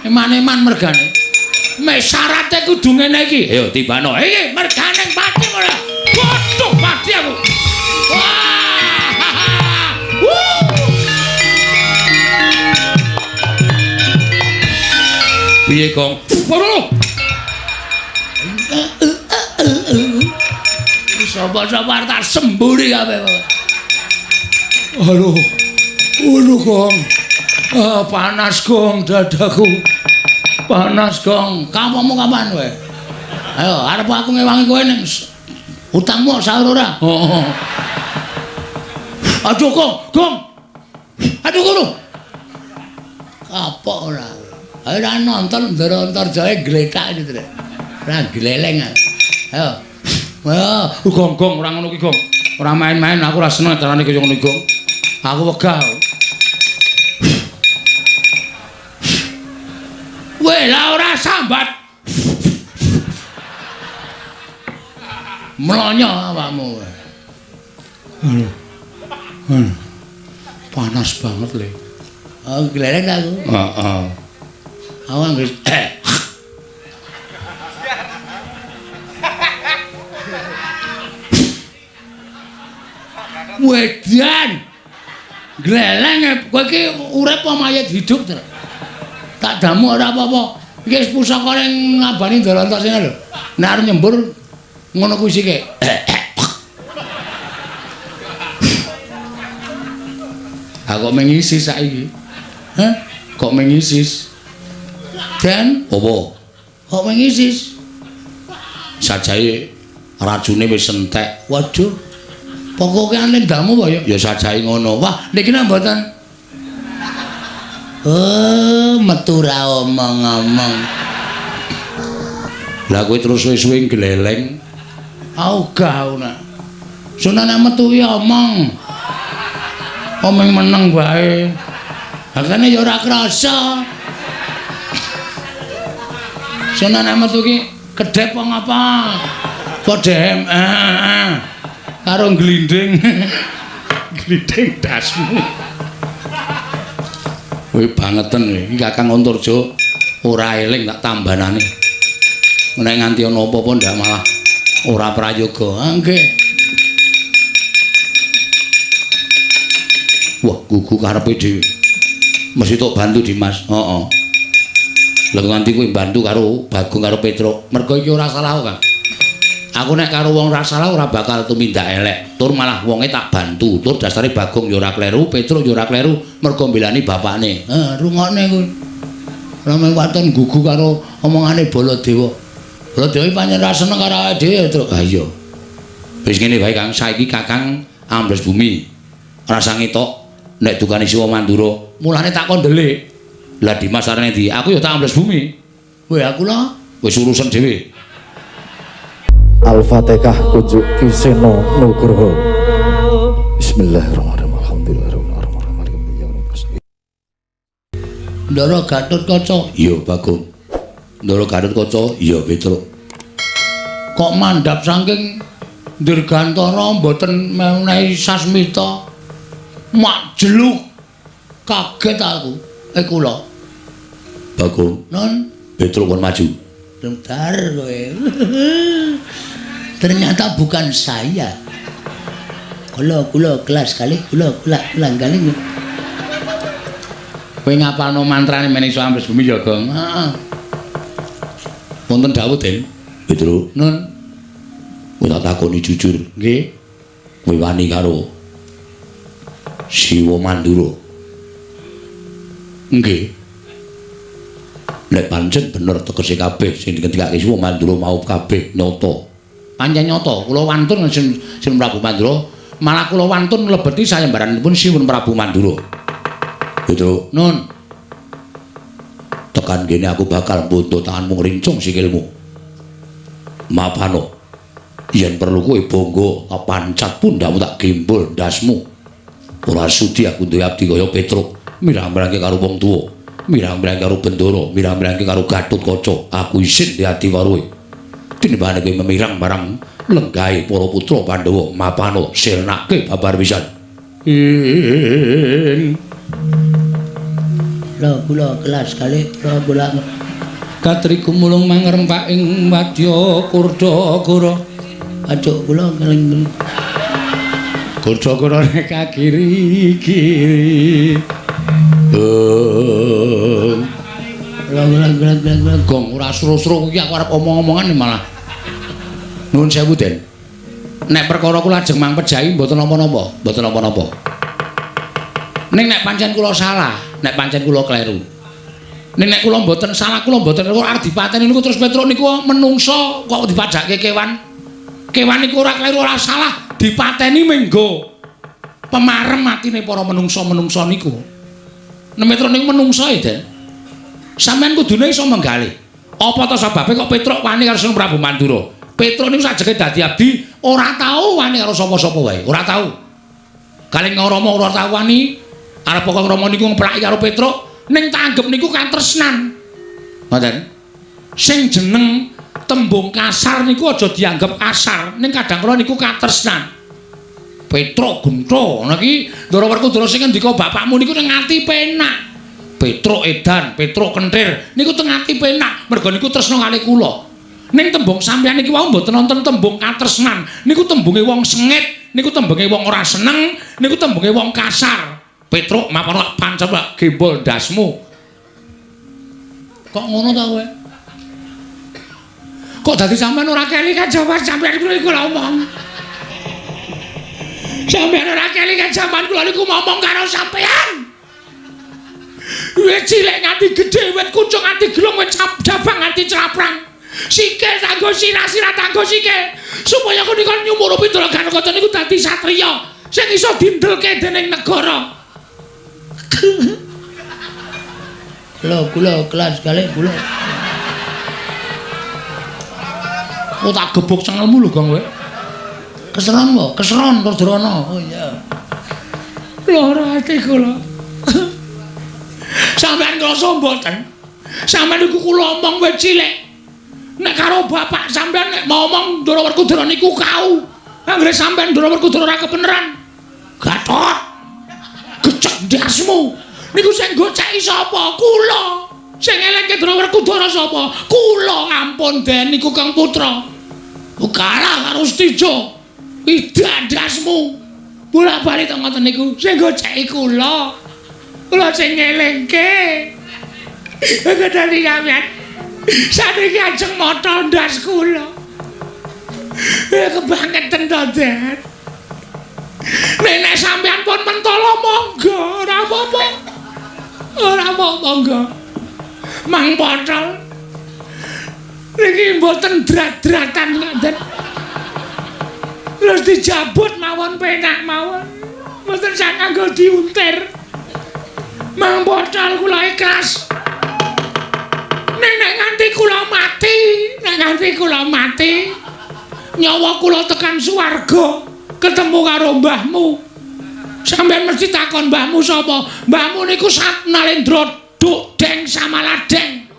Eman-eman mergane. Mek syarate kudu ngene iki. Ayo tibano. Iki mergane pati ora. Waduh, pati aku. Wah. Piye, Kong? Waduh. Sapa-sapa tak semburi kabeh. Aduh. Waduh, Kong. Panas, Kong, dadaku. Panas, Kong. Kamu kapan kowe? Ayo, arep aku ngewangi kowe ning utangmu sahur ora? Oh. Aduh, Kong. Aduh, kono. Kapok ora. Ayo ra nonton Ndara Jae gletak iki, Tru. Ora gleleng. Ayo. Ayo, Gong, ora ngono ki, Gong. Ora main-main, aku ora seneng carane kaya ngono, Gong. Aku wegah. Weh, lah ora sambat. Mlonyo awakmu. Panas banget, Le. Oh, gleleng aku. Heeh. Aku anggere Wedan. Gleleng kowe iki urip apa mayit hidup, Tru? Tak damu ora apa-apa. Iki wis pusaka ning ngabani Ndara Antasena lho. Nek arep nyembur ngono kuwi sik. Aku mengisis saiki. Hah? Kok mengisis? Dan apa? Kok mengisis? Sajae racune wis entek. Waduh. Pokoke ane damu apa ya? Ya sajae ngono. Wah, niki nang mboten. Oh, metu ra omong-omong. Lah kowe terus suwe-suwe gleleng. Ogah ana. Sunane metu ki omong. Omong meneng wae. Hakane ya ora krasa. Sunane metu ki kedhep apa? Podhem. Karo glinding. Glinding dasmu. Kowe bangeten iki Kakang Antarja ora eling tak tambanane. Nek nganti ana apa-apa ndak malah ora prayoga. Nggih. Wah, gugu karepe dhewe. Mesti tok bantu Dimas. Heeh. Lah nganti kowe bantu karo Bagong karo Petruk. Mergo iki ora salah Kang. Aku nek karo wong ora salah ora bakal tumindak elek. Tur malah wonge tak bantu. Tur dasare Bagong ya ora kleru, Petruk ya ora kleru mergo mbelani bapakne. Rungokne kuwi. Ora mung waton gugu karo omongane Baladewa. Baladewa pancen ra seneng karo awake dhewe, Truk. Ha iya. Wis ngene wae Kang, saiki Kakang ambles bumi. Rasa ngetok nek dukane Siwa Mandura. Mulane tak kon ndelik. Lah Dimas arene ndi? Aku ya tak ambles bumi. Weh aku lah wis urusan dhewe. Al-Fatihah kujuk Kiseno Nugroho. Bismillahirrahmanirrahim. Alhamdulillahirrahmanirrahim. Ndara Gatotkaca. Iya, Bagong. Ndara Gatotkaca, iya Petruk. Kok mandhap saking Dirgantara mboten menehi sasmita. Mak jeluk. Kaget aku. Kula. Bagong. Non, Petruk pun maju. bentar kowe. Ternyata bukan saya. Kula kelas kali kula kali. Kowe ngapalno mantrane meneh iso ambles bumi ya, Gong? Heeh. Wonten dawuh, Den. Petruk. Nun. Kowe tak takoni jujur. Nggih. Kowe wani karo Siwa Mandura. Nggih. Nek pancen bener tegese kabeh sing dikendikake Siwa Mandura mau kabeh nyata. Pancen nyata, kula wantun Sin Prabu Mandura, malah kula wantun nglebeti sayembaranipun Siwun Prabu Mandura. Petruk. Nun. Tekan kene aku bakal mbondo tanganmu ngrincung sikilmu. Mapano. Yen perlu kowe bangga pancat pundakmu tak gembul ndasmu. Ora sudi aku duwe abdi kaya Petruk. Mirang-mirangke karo wong tuwa. Mirang-mirangke karo Bendara, mirang-mirangke karo Gatotkaca. Aku isin di ati karo kowe. Tinimbane kowe memirang marang lenggahe para putra Pandhawa, mapano sirnake babar pisan. kula kelas kalih kula katriku mulung mangrempak ing wadya Kurdagara ajuk kula keling Kurdagara nek kiri-kiri gong ora sro-sro kuwi aku arep omong-omongan malah nuwun sewu Den nek perkara kula lajeng mangpejahi mboten napa-napa ning nek pancen kula salah nek pancen kula kleru nek kula mboten salah kula mboten arep dipateni niku terus Petruk niku menungso kok dipajakke kewan niku ora kleru ora salah dipateni menggo pemarem atine para menungso-menungso niku nek Petruk niku menungso ya Den sampean kudune iso menggalih apa to sebabe kok Petruk wani karo Sang Prabu Mandura Petruk niku sajake dadi abdi ora tau wani karo sapa-sapa wae ora tau kalih Rama ora tau wani arep kok Rama niku ngeplaki karo Petruk ning tak anggap niku katresnan. Ngoten. Sing jeneng tembung kasar niku aja dianggap kasar, ning kadang kala niku katresnan. Petruk Gunto, ana iki Ndara Werkudara sing ngendika bapakmu niku teng ati penak. Petruk edan, Petruk kentir, niku teng ati penak, mergo niku tresna kalih kula. Ning tembung sampeyan iki wau mboten wonten tembung katresnan, niku tembunge wong sengit, niku tembunge wong ora seneng, niku tembunge wong kasar. Petruk mapan pancen gembol ndasmu. Kok ngono ta kowe? Kok dadi sampean ora keli kajaman sampean iku lho omong. Sampean ora keli kajaman kula niku ngomong karo sampean. Wit cilik nganti gedhe, wit kucung nganti glong, wit cabang nganti craprang. Sikil tanggo sirah-sirah tanggo sikil. Supaya kok niku nyumur Pindra Ganakaca niku dadi satriya sing iso dindelke dening negara. Kula kelas kalih kula. Oh tak gebuk cengelmu lho Gong kowe. Keseron kok, keseron Durjana. Oh iya. Lara ati kula. Sampeyan ngrasa mboten? Sampeyan niku kula omong wit cilik. Nek karo bapak sampeyan nek mau omong Ndara Werkudara niku kau. Anggere sampeyan Ndara Werkudara ora kebeneran. Gatot. Gecek ndasmu. Niku sing goceki sapa? Kula. Sing elengke Ndara Werkudara sapa? Kula. Ampun Den niku Kang Putra. Kalah karo Stijo. Idan ndasmu. Bola-bali to ngoten niku sing goceki kula. Kula sing elengke. Kedadi sampeyan. Saniki ajeng mata ndas kula. Kebangetan to Den. Nek sampeyan pun mentala monggo, ora apa-apa. Ora apa-apa monggo. Mang Pocol. Niki mboten drat-dratan ngoten. Terus dijabut mawon penak mawon. Mboten sak nganggo diuntir. Mang Pocol kula ikhlas. Nek nganti kula mati, nyawa kula tekan swarga. Ketemu karo mbahmu. Sampeyan mesti takon mbahmu sapa? Mbahmu niku Satnalendra Dukdeng Samaladeng.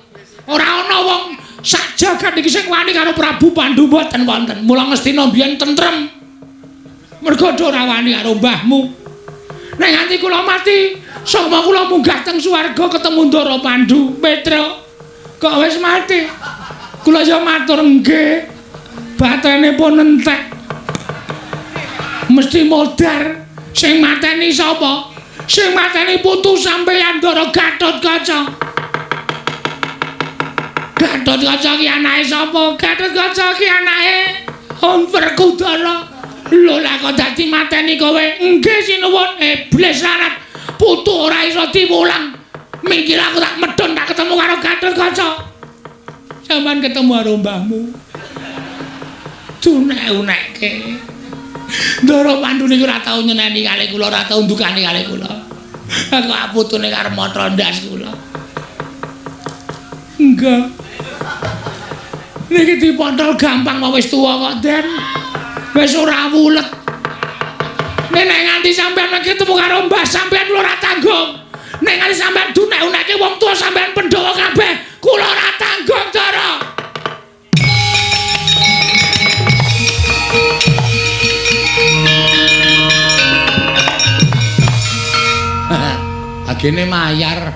Ora ana wong sak jagat iki sing wani karo Prabu Pandhu mboten wonten. Mula Ngastina biyen tentrem. Mergo ora wani karo mbahmu. Nek nganti kula mati, sapa kula munggah teng swarga ketemu Ndara Pandhu, Petruk. Kok wis mati? Kula ya matur nggih. Batene pun entek. Mesti modar. Sing mateni sapa? Sing mateni putu sampeyan Ndara Gatotkaca. Gatotkaca ki anake sapa? Gatotkaca ki anake Werkudara. Lho lah kok dadi mateni kowe? Nggih sinuwun iblis larat. Putu ora iso diwulang. Mikir aku tak medhon tak ketemu karo Gatotkaca. Sampeyan ketemu karo mbahmu. Tunek-unekke. Ndara Pandhu niku ora tau nyeneni kalih kula, ora tau ndukani kalih kula. Aku aputune karo matra ndas kula. Enggak. Niki dipontol gampang wis tuwa kok, Den. Wis ora wulet. Nek nganti sampean ketemu karo mbah sampean kula ora tanggung. Nek nganti sampean dunek-unekke wong tuwa sampean Pandhawa kabeh, kula ora tanggung, Ndara. Agene mayar.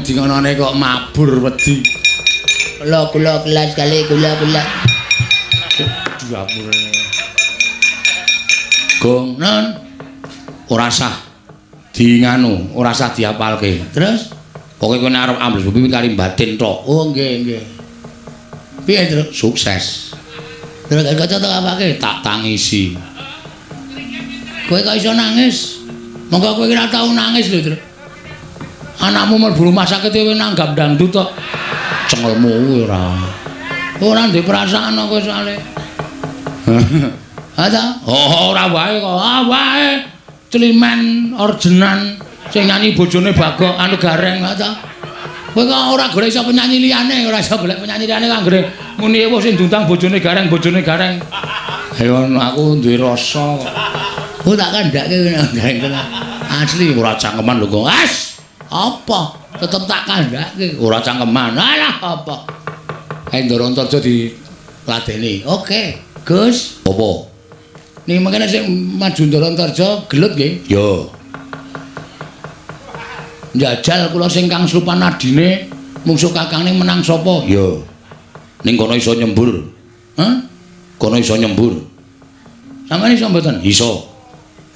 Dingonone kok mabur wedi. Kula kelas kali kula. Dapur. Gong non ora sah nganu, ora sah diapalke. Terus pokoke kowe arep ambles bumi kali batin tok. Oh nggih. Piye, Tru? Sukses. Terus kaca tak apake? Tak tangisi. Kowe kok iso nangis? Monggo kowe ora tau nangis lho, Tru. Anakmu mlebu rumah sakit kowe nanggap dangdut tok. Cengelmu ora. Ora ndek perasaan kowe soalé. Ada? Oh, ora wae kok. Ah wae. Climen orjenan sing nyanyi bojone Bagong anu Gareng ta. Kowe kok ora golek iso penyanyi liyane, ora iso golek penyanyi liyane kok anggere muni wis sing diundang bojone Gareng. Ayo aku duwe rasa kok. Oh tak kandhake Gareng tenan. Asli ora cangkeman lho kok. As. Apa? Tetep tak kandhake. Ora cangkeman. Alah apa? Ndoro Antarja diladeni. Oke, Gus. Apa? Ning mengkene sing maju Ndoro Antarja gelut nggih? Yo. Njajal kula sing kang Slupan adine mungsuh kakange menang sapa? Yo. Ning kono iso nyembur. Hah? Kono iso nyembur. Sampeyan iso mboten? Iso.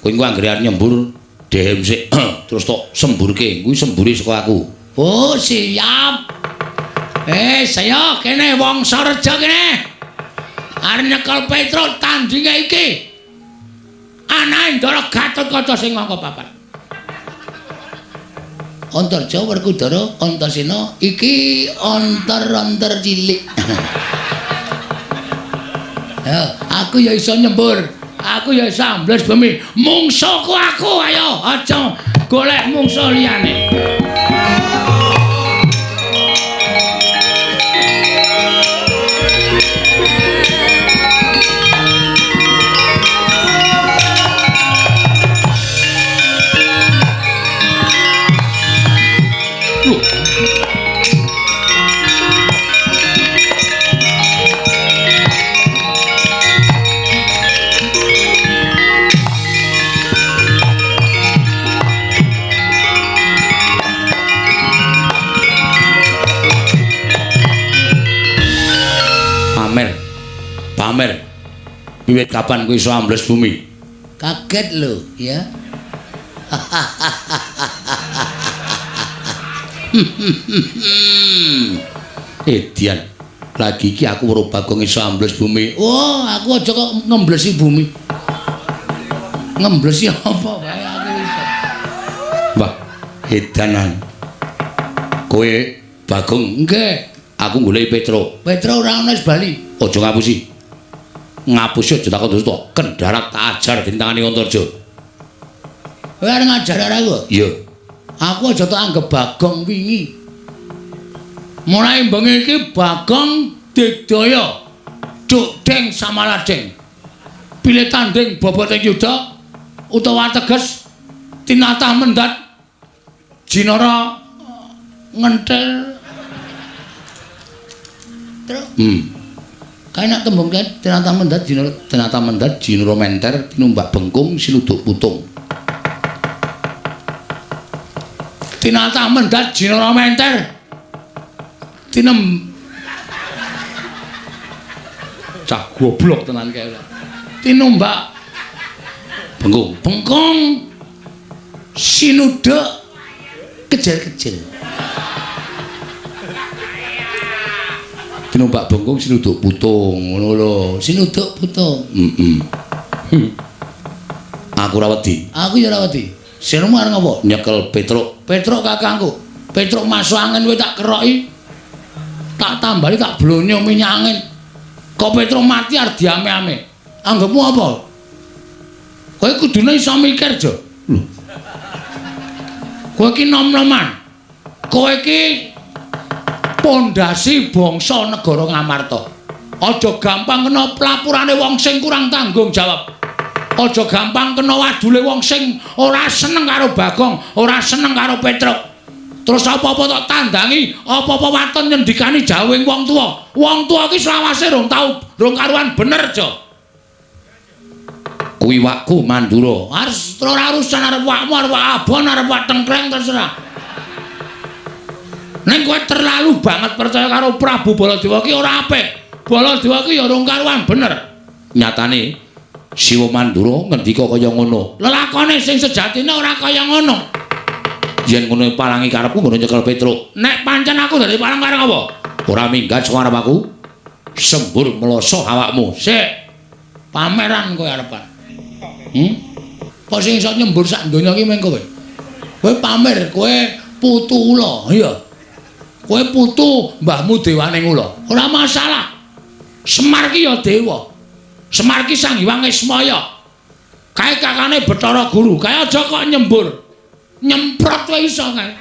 Kowe engko anggere arep nyembur dhehem sik terus tok semburke. Kuwi sembure saka aku. Oh, siap. Saya kene wong Sareja kene. Arep nyekel Petro tandinge iki. Anake Ndara Gatotkaca sing mangka papat. Antarja Werkudara Antasena iki onter-onter cilik. Ya, aku ya iso nyembur. Aku ya iso ambles bumi. Mungsuhku aku ayo aja golek mungsuh liyane. Pamer. Wiwit kapan kowe iso ambles bumi? Kaget lho, ya. Edian. Lagi iki aku weruh Bagong iso ambles bumi. Oh, aku aja kok ngemblesi bumi. Ngemblesi apa wae aku iso. Wah, edanan. Kowe Bagong nggih. Aku golek Petro. Petro ora ana wis bali. Aja ngapusi. Ngapusi aja takon terus to. Kendarat tak ajar dintangane Antarja. Kowe arep ngajar aku? Iya. Aku aja tak anggap Bagong wingi. Mulai bengi iki Bagong digdaya. Cuk deng samaladeng. Pilih tanding boboteng yuda utawa teges tinatah mendat jinara ngentel. Terus kae nek tembung kae tinatah mendat jinara menter tinumbak bengkung sinuduk putung. Tinatah mendat jinara menter cah goblok tenan kae. Tinumbak bengkung sinuduk kecil-kecil. Tinumbak bengkung sinuduk putung ngono lho. Sinuduk putung. Aku ora wedi. Aku ya ora wedi. Sirmu arep ngopo? Nyekel Petruk. Petruk kakangku. Petruk masuk angin kowe tak keroki. Tak tambali tak blonyo minyak angin. Kok Petruk mati arep diame-ame. Anggapmu apa? Kowe kudune iso mikir, Jo. Lho. Kowe iki nom-noman. Kowe iki pondasi bangsa negara Ngamarta. Aja gampang kena pelapurane wong sing kurang tanggung jawab. Aja gampang kena wadule wong sing ora seneng karo Bagong, ora seneng karo Petruk. Terus apa-apa tak tandangi, apa-apa waton nyendikani jawing wong tuwa. Wong tuwa iki selawase rong karuan bener, Jo. Kuwi wakku Mandura. Harus ora urusan arep wakmu, arep abon, arep wak tengkleng terserah. Ning kowe terlalu banget percaya karo Prabu Baladewa ki ora apik. Baladewa ki ya rung karuan bener. Nyatane Siwa Mandura ngendika kaya ngono. Lelakone sing sejatine ora kaya ngono. Yen ngono palangi karepku ngono nyekel Petruk. Nek pancen aku dadi palang kareng apa? Ora minggat saka arep aku. Sembur meloso awakmu. Sik. Pameran kowe arepan. Apa sing iso nyembur sak donya ki meng kowe? Kowe pamer, kowe putu ula, iya. Kowe putu mbahmu dewaning ula. Ora masalah. Semar ki ya dewa. Semar ki Sang Hyang Ismaya. Kae kakane Bathara Guru, kae aja kok nyembur. Nyemprot wae iso kae.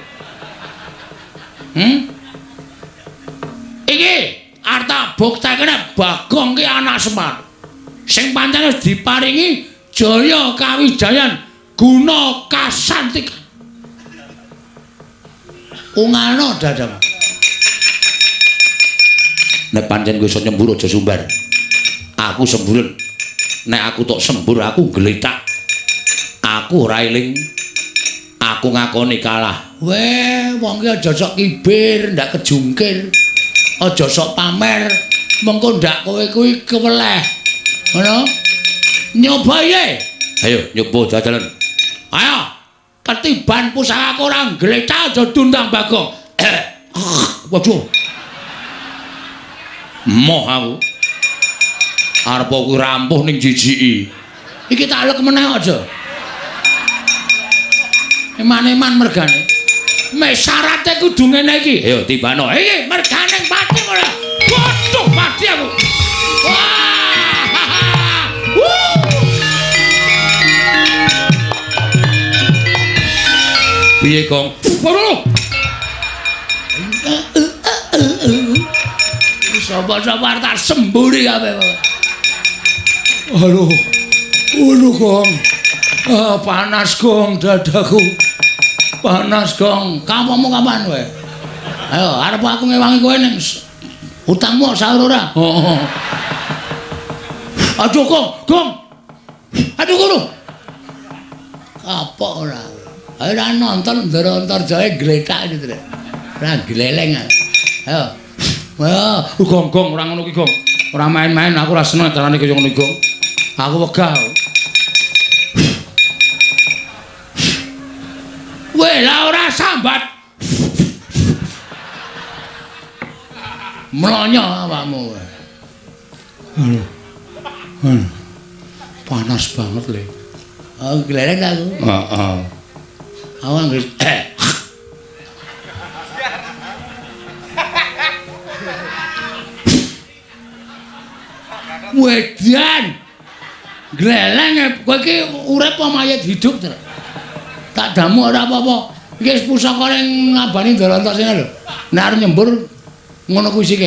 Iki arta buktekne Bagong ki anak Semar. Sing pancen wis diparingi jaya kawijayan guna kasantikan. Ungano dadam. Nek pancen kowe iso nyembur aja sumbar. Aku semburen. Nek aku tok sembur aku gletak. Aku ora eling. Aku ngakoni kalah. Weh, wong ki aja sok kibir, ndak kejungkir. Aja sok pamer. Mengko ndak kowe kuwi keweleh. Ngono? Nyoba ye. Ayo nyoba dadelan. Ayo. Ketiban pusakaku ora gletak aja dundang Bagong. Waduh. Moh aku. Arep aku rampuh ning jijiki. Iki tak lek meneh aja. Eman-eman mergane. Mek syarate kudu ngene iki. Ayo tibano. Iki mergane pati ora. Waduh, mati aku. Wah! Piye, Gong? Waduh. Sapa-sapa tak semburi kabeh. Aduh. Ulu Gong. Panas Gong dadaku. Panas Gong. Kamu kapan kowe? Ayo, arep aku ngewangi kowe ning utangmu sahur ora? Oh. Aduh Gong. Aduh Guru. Apa ora? Ayo ra nonton Ndara Jae gletak iki, Tru. Ra gleleng. Ayo. Wah, Gong ora ngono ki, Gong. Ora main-main, aku ora seneng carane kaya ngono, Gong. Aku wegah. Weh, la ora sambat. Mlonyo awakmu. Panas banget, Le. Oh, gleleng aku. Heeh. Awak nggih. Wedan. Gleleng kowe iki urip apa mayit hidup, Tru? Tak damu ora apa-apa. Iki wis pusaka ning ngabani Ndara Antasena lho. Nek arep nyembur ngono kuwi sik.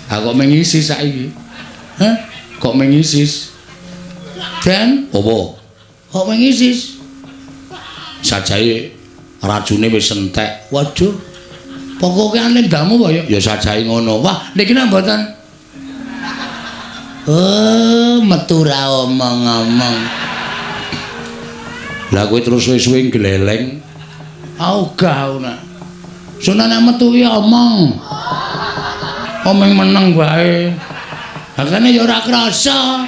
Aku mengisis saiki. Hah? Kok mengisis? Dan Apa? kok mengisis? Sajae racune wis entek. Waduh. Pokoke ane ndamu apa ya? Ya sajae ngono. Wah, niki nang mboten. Oh, metu ra omong-omong. Lah kowe terus suwe-suwe gleleng. Augah ana. Sunane metu ki omong. Omeng meneng wae. Hakane ya ora krasa.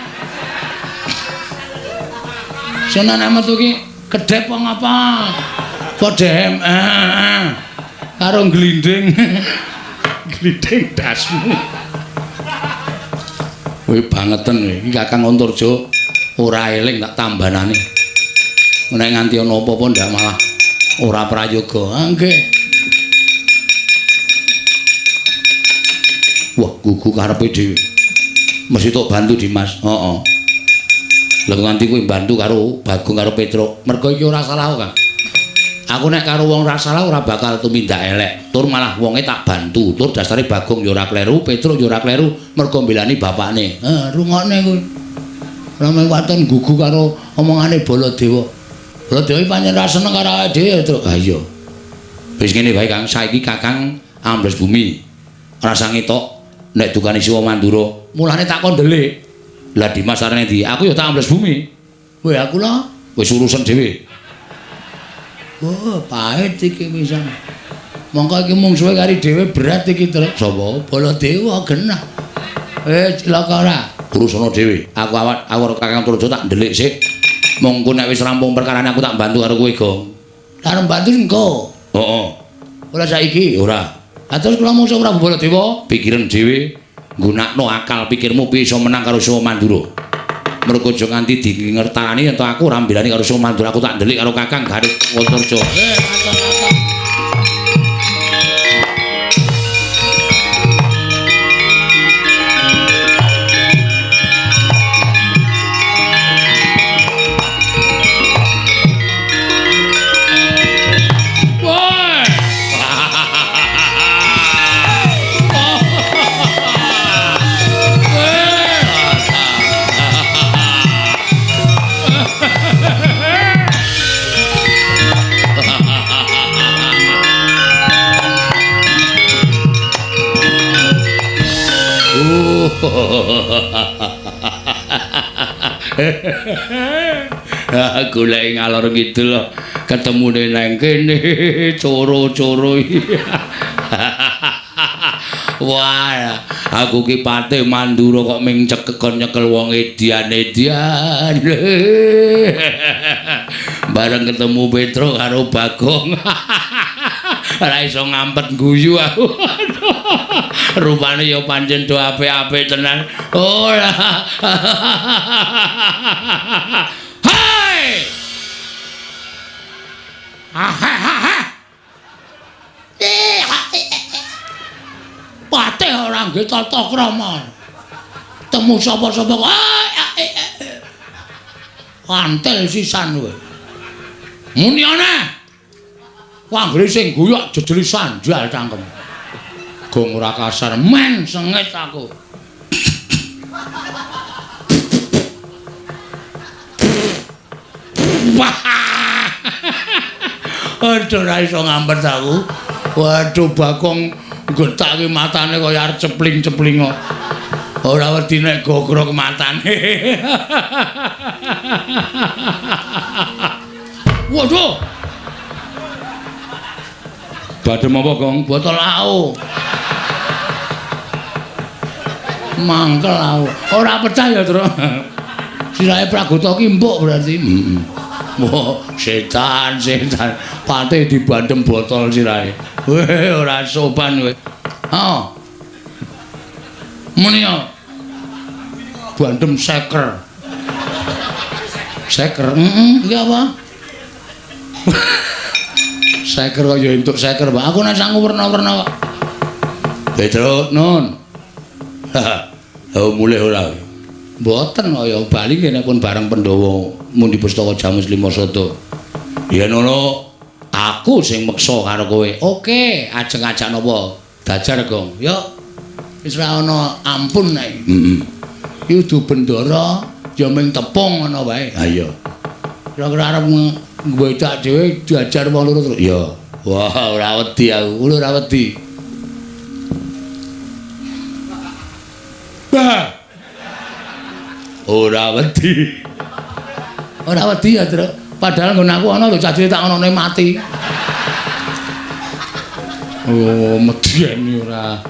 Sunane metu ki kedhep apa ngapa? Podhem. Karo glinding. Glinding dasmu. Kowe bangeten kowe. Iki Kakang Antarja ora eling tak tambanane. Nek nganti ana apa-apa ndak malah ora prayoga. Nggih. Wah, gugu karepe dhewe. Mesti tok bantu Dimas. Heeh. Lah nganti kowe bantu karo Bagong karo Petruk. Mergo iki ora salah Kang. Aku nek karo wong ora salah ora bakal tumindak elek. Tur malah wonge tak bantu. Tur dasare Bagong ya ora kleru, Petruk ya ora kleru mergo mbelani bapakne. Rungokne kuwi. Rame waton gugu karo omongane Baladewa. Baladewa iki pancen ra seneng karo awake dhewe, Tru. Ha iya. Wis ngene wae Kang, saiki Kakang ambles bumi. Rasa ngetok nek dukane Siwa Mandura. Mulane tak kondele. Lah Dimas arene ndi? Aku ya tak ambles bumi. Kowe aku lho. Wis urusan dhewe. Oh, pahit iki pisan. Mongko iki mung suwe kari dhewe berat iki, Tru. Sapa? Baladewa genah. Cilaka ora. Urusana dhewe. Aku karo Kakang Turjo tak ndelik sik. Mongko nek wis rampung perkarane aku tak bantu karo kowe, Gong. Karo bantu engko. Heeh. Ora saiki. Ora. Lah terus kula mung Prabu Baladewa Pikiran dhewe nggunakno akal pikirmu piye iso menang karo Suwa Mandura. Mergo aja nganti dingertani ento aku ora mbelani karo Suwa Mandura, aku tak ndelik karo Kakang Garit Turjo. matur-matur. Aku lek ngalor ngidul ketemune nang kene coro-coro. Wah, aku ki Patih Mandura kok ming cekekon nyekel wong edian-edian. Bareng ketemu Petro karo Bagong. Ora iso ngampet guyu aku. Rupane ya pancen do apik-apik tenan. Ora. Hai! Patih ora nggih tata krama. Temu sapa-sapa kok antel sisan kowe. Muni ana. Wanggre sing guyok jejeli sandal cangkem. Gong ora kasar men sengit aku. Aduh ora iso ngampet aku. Waduh Bagong getake matane kaya arep cepling-cepling kok. Ora wedi nek gogrok matane. Waduh. Badhem apa, Gong? Botol au. Mangkel au. Ora pecah ya, Tru. Sirahe Pragota ki empuk berarti. Heeh. Wah, setan. Patih dibandem botol sirahe. Weh, ora sopan kowe. Oh. Muni yo. Bandem seker. Seker. Iki apa? Seker kok ya entuk seker, Pak. Aku nek sangu werna-werna kok. Petro, Nun. Oh, mulih ora. Mboten kaya bali nggih pun bareng Pandhawa mundi pustaka Jamus Lima Sada. Yen ngono, Aku sing meksa karo kowe. Oke, ajeng ajak napa? Dajar, Gong. Yo. Wis ora ana ampun nek. Heeh. Iki udu bendara ya ming tepung ngono wae. Ha iya. Kira-kira arep ngwedak dhewe diajar wong loro terus. Ya. Wah, ora wedi aku. Ora wedi. Bah. Ora wedi. Ora wedi ya, Tru. Padahal nggon aku ana lho cacite tak onone mati. Oh, medeni ora.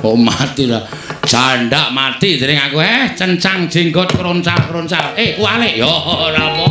Oh, mati lah. Jandak mati dening aku cencang jenggot kroncal-kroncal. Kualik yo ora apa.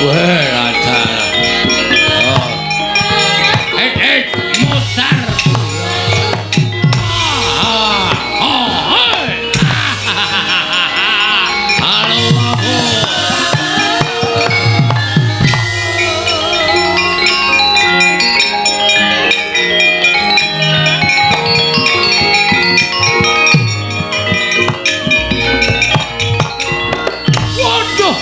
Weh, raja. Oh. Mutar. Halo, aku. Waduh.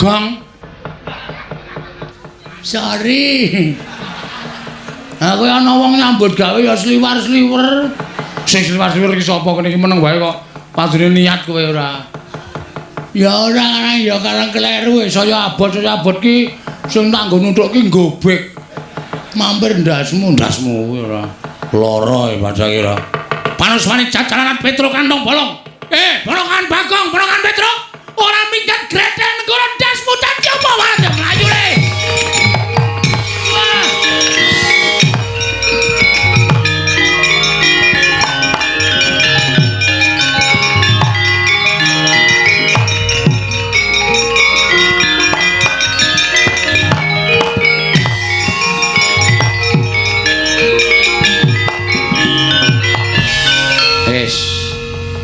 Gong. Sorry. Aku ana wong nyambut gawe ya sliwar-sliwer. Sing sliwar-sliwer iki sapa kene iki meneng wae kok padune niat kowe ora. Ya ora ya karang kleru saya abot ki sing tak nggo nuthuk ki gobek. Mampir ndasmu kuwi ora. Lara e basa kira. Panuswani jajalanan Petro kantong bolong. Bolongan Bagong, bolongan Petro. Ora minggat greten negara dasmu dadi apa wae mlayu le.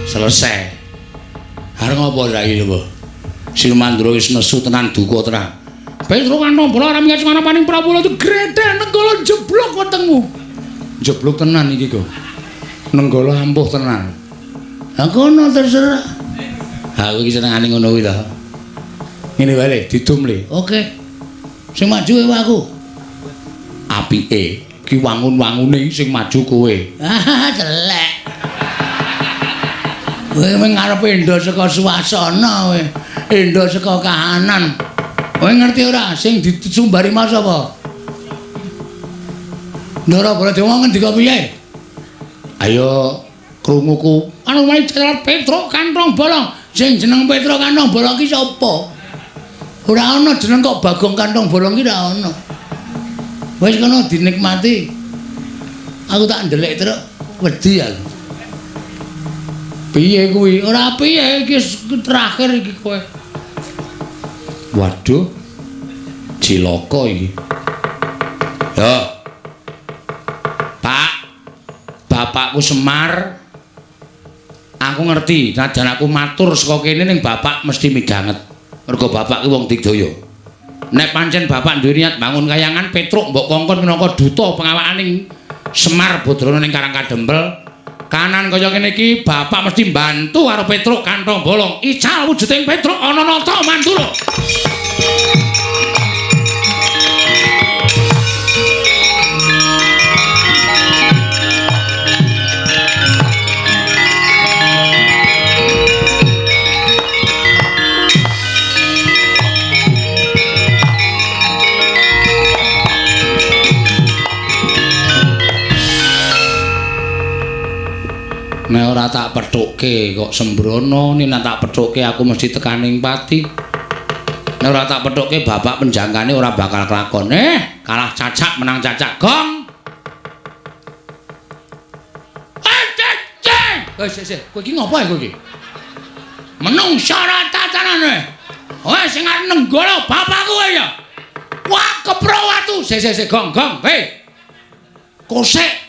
Selesai. Arep ngopo saiki coba? Silmandra wis nesu tenan duka tenan. Petro kantong bola ora miyas ana paning Prabowo itu gredhe nenggala jeblok wetengmu. Jeblok tenan iki kok. Nenggala ampuh tenan. Ha kono terserah. Aku iki senengane ngono kuwi to. Ngene wae didum le. Oke. Sing maju wae aku. Apike ki wangun-wangune sing maju kowe. Ah, jelek. Kowe ngarep endo saka suasana kowe. Endo saka kahanan. Kowe ngerti ora sing disumbari mas apa? Ndara Baladewa ngendika piye? Ayo krunguku. Anu wae jalan Petro kantong bolong. Sing jeneng Petro kantong bolong ki sapa? Ora ana jeneng kok Bagong kantong bolong ki ora ana. Wis kono dinikmati. Aku tak ndelik terus wedi aku. Piye kuwi? Ora piye iki terakhir iki kowe. Waduh. Cilaka iki. Yo. Pak. Bapakku Semar. Aku ngerti, najan aku matur saka kene ning bapak mesti midanget. Mergo bapak ki wong digdaya. Nek pancen bapak duwe niat bangun kayangan Petruk mbok kongkon minangka duta pengawakaning Semar Badrana ning Karangkadempel. Kanan kaya kene iki bapak mesti bantu karo Petruk kantong bolong. Ical wujuding Petruk ana nata mandura. Nek ora tak pethukke kok sembrono, nek tak pethukke aku mesti tekaning pati. Nek ora tak pethukke bapak penjangkane ora bakal kelakon. Kalah cacak menang cacak. Gong. Sik. Kowe iki ngopo kowe iki? Menungsa ora tatanane. Wes sing arep nenggala bapakku kowe ya. Wah, kepro watu. Sik, Gong. Hei. Kosek.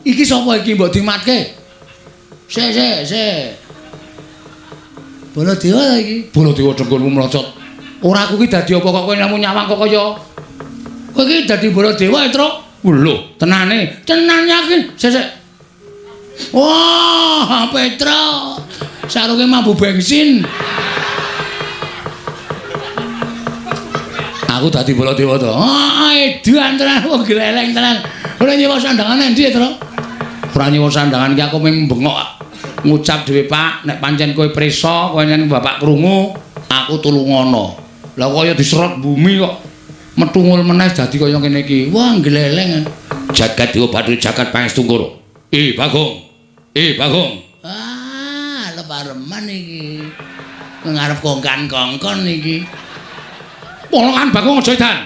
Iki sapa iki mbok dimatke? Sik. Baladewa ta iki? Baladewa dengkulmu mlocot. Ora aku ki dadi apa kok kowe namu nyawang kok kaya. Kowe ki dadi Baladewa, Tru? Lho, Tenane yakin. Sik. Wah, Petro. Sarunge mambu bensin. Aku dadi Baladewa to. Edan tenan wong gleleng tenan. Ora nyewa sandangan endi, Tru? Ora nyewa sandangan iki aku mung bengok ngucap dhewe, Pak, nek pancen kowe prisa, kowe nyen bapak krungu, aku tulungono. Lah kaya diserot bumi kok metungul meneh dadi kaya ngene iki. Wah, gleleng. Jagat Dewa Bathara jagat pangestu Koro. Bagong. Lepareman iki. Ngarep kongkan-kongkon iki. Polokan Bagong aja edan.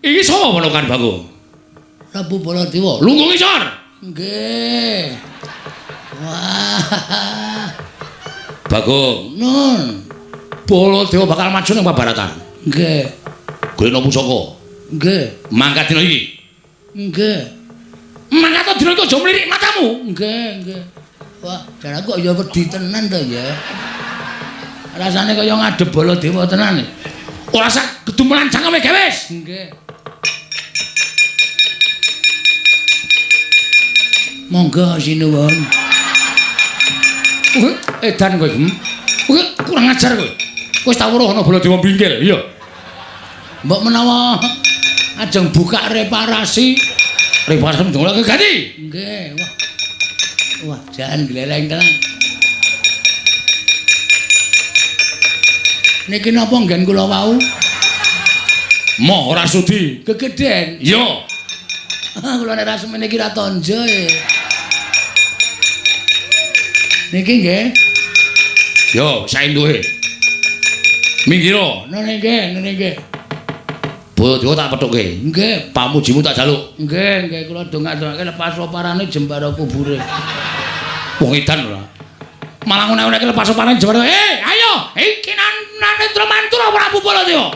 Iki sapa polokan Bagong? Prabu Baladewa. Lungguh ngisor. Nggih. Wah. Bagong, Nun. Baladewa bakal maju nang pabaratan. Nggih. Golekno pusaka. Nggih. Mangkat dina iki. Nggih. Mangkat dina iki aja mlirik matamu. Nggih. Wah, jan aku kok ya wedi tenan to ya. Rasane kaya ngadep Baladewa tenan. Ora sak gedumelan cangkeme gawe wis. Nggih. Monggo sinuwun. Edan kowe. Kowe kurang ajar kowe. Kowe wis tak weruh ana Baladewa bingkil, iya. Mbok menawa ajeng buka reparasi ndongake ganti. nggih. Wah, jan gleleng tenan. Niki napa nggen kula wau? Moh ora sudi. Kegeden. Iya. Kula nek ra semene iki ra tonjo e. Niki nggih. Yo, saenduhe. Minggiro. Nene nggih. Baladewa tak pethuke. Nggih. Pamujimu tak jaluk. Nggih, kula dongak-dongake lepas oparane jembara kubure. Wong edan ora. Malah ngene-ngene lepas oparane jembara. Ayo, iki nane Mantura Prabu Baladewa.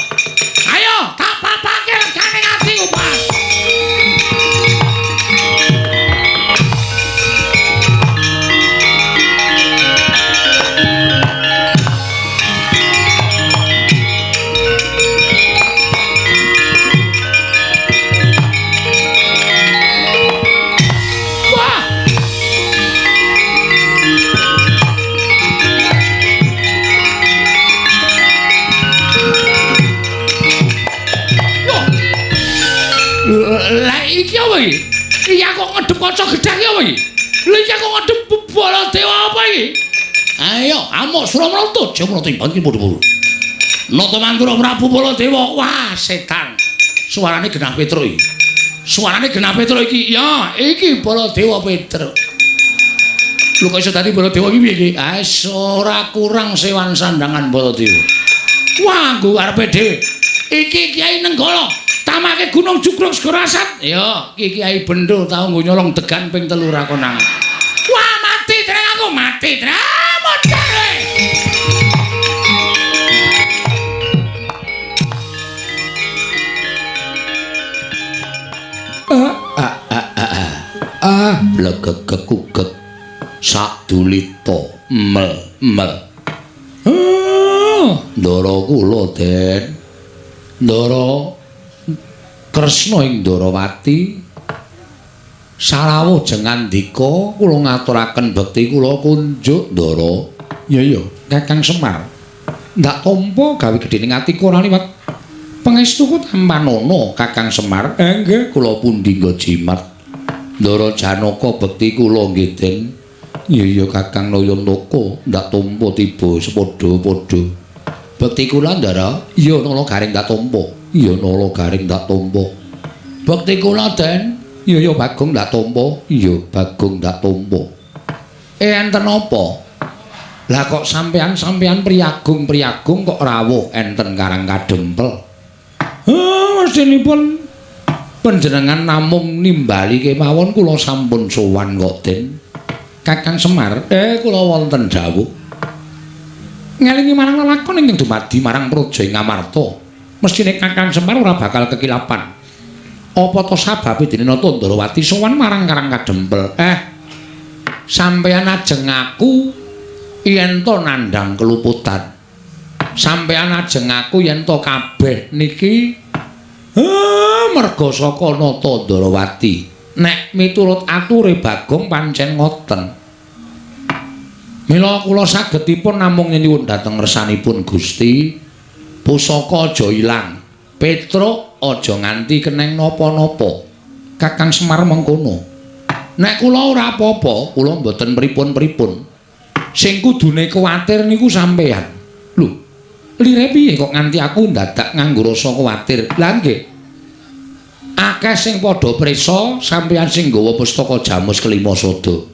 Ayo, tak papake legane atiku, Pas. Lah iki apa iki? Iki kok ngedep kaca gedang iki apa iki? Lha iki kok ngedep Baladewa apa iki? Ayo, amuk Suramrata, Jamrata imbang iki padha-padha. Nata Mantura Prabu Baladewa. Wah, setan. Suarane genah Petruk iki. Suarane genah Petruk iki. Ya, Iki Baladewa Petruk. lho kok iso dadi Baladewa iki piye iki? Ora kurang sewan sandangan Baladewa. Wah, nggo karepe dhewe. Iki Kiai Nenggala, tamake Gunung Jugrung Segara Asat. Ya, iki Kiai Bendho tau nggo nyolong degan ping 3 ra konangan. Wah, mati treng aku, mati treng. Modare. Legegekugek sadulita mel. Ndara kula Den. Ndara Kresna ing Ndarawati sarawuh jengandika kula ngaturaken bekti kula kunjuk Ndara. Ya, Kakang Semar. Ndak tampa gawe gedhening atiku ora liwat pangestuku tampanono Kakang Semar. Nggih, kula pundi nggo jimat. Ndara Janaka bekti kula nggih Den. Ya, Kakang Nayantaka ndak tampa tiba sepadha-padha. Bekti kula Ndara, Iya nala garing ndak tampa. iya nala garing ndak tampa. Bekti kula Den, Iya Bagong ndak tampa. iya Bagong ndak tampa. Enten apa? Lah kok sampean priyagung kok rawuh enten Karang Kadempel. Mestinipun panjenengan namung nimbali kemawon kula sampun sowan kok Den. Kakang Semar, Kula wonten dawuh. ngelingi marang lelakon ingkang dumadi marang praja ing Ngamarta. Mestine Kakang Semar ora bakal kekilapan. Apa to sababe dene Nata Ndarawati sowan marang Karang Kadempel? sampeyan ajeng aku yen to nandhang keluputan. Sampeyan ajeng aku yen to kabeh niki merga saka nata Ndarawati. Nek miturut ature Bagong pancen ngoten. Mila kula sagedipun namung nyuwun dhateng ngersanipun Gusti, pusaka aja ilang. Petruk aja nganti keneng napa-napa. Kakang Semar mengkono. Nek kula ora apa-apa, kula mboten pripun-pripun. Sing kudune kuwatir niku sampeyan. Lho, lire piye kok nganti aku ndadak nganggo rasa kuwatir? Lah nggih. Akeh sing padha prisa sampeyan sing nggawa pustaka Jamus Kelima Sada.